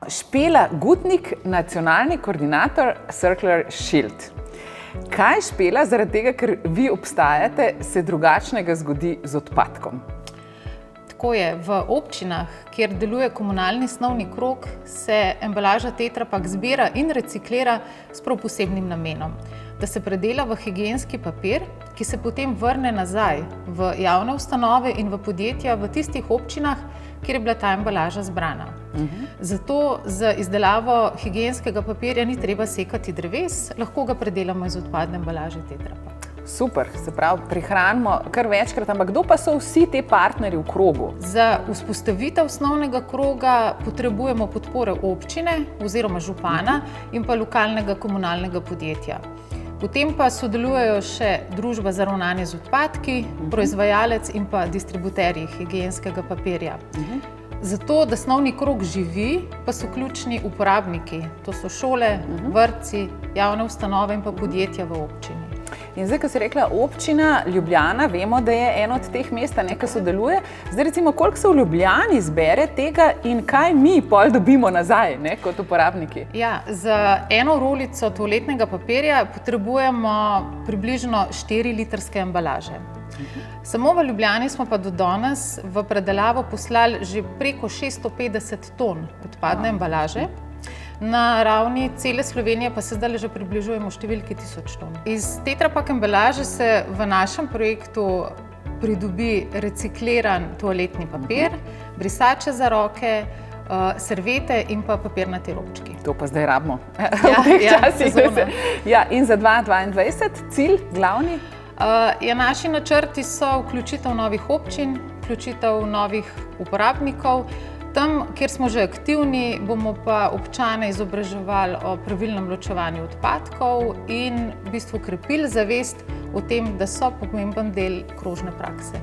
Špela Gutnik, nacionalni koordinator Circular Shield. Kaj, Špela, zaradi tega, ker vi obstajate, se drugačnega zgodi z odpadkom? Tako je, v občinah, kjer deluje komunalni snovni krog, se embalaža Tetra Pak zbira in reciklira s prav posebnim namenom, da se predela v higienski papir, ki se potem vrne nazaj v javne ustanove in v podjetja v tistih občinah, kjer je bila ta embalaža zbrana. Zato z izdelavo higienskega papirja ni treba sekati dreves, lahko ga predelamo iz odpadne embalaže Tetra Pak. Super, se pravi, prihranimo kar večkrat, ampak kdo pa so vsi te partnerji v krogu? Za vzpostavitev osnovnega kroga potrebujemo podpore občine oziroma župana in pa lokalnega komunalnega podjetja. Potem pa sodelujejo še Družba za ravnanje z odpadki, proizvajalec in pa distributerji higienskega papirja. Zato, da snovni krog živi, pa so ključni uporabniki. To so šole, vrtci, javne ustanove in pa podjetja v občini. In zdaj, ko si rekla občina Ljubljana, vemo, da je eno od teh mest, ki sodeluje. Zdaj recimo, koliko se v Ljubljani zbere tega in kaj mi pol dobimo nazaj, kot uporabniki? Ja, za eno rolico toaletnega papirja potrebujemo približno 4-litrske embalaže. Samo v Ljubljani smo pa do danes v predelavo poslali že preko 650 ton odpadne embalaže. Na ravni cele Slovenije pa se zdaj že približujemo številki 1000 ton. Iz Tetra Pak embalaže se v našem projektu pridobi recikliran toaletni papir, brisače za roke, serviete in pa papirnati robčki. To pa zdaj rabimo v teh časih. Ja, in za 2022 cilj glavni? Naši načrti so vključitev novih občin, vključitev novih uporabnikov. Tam, kjer smo že aktivni, bomo pa občane izobraževali o pravilnem ločevanju odpadkov in v bistvu krepili zavest o tem, da so pomemben del krožne prakse.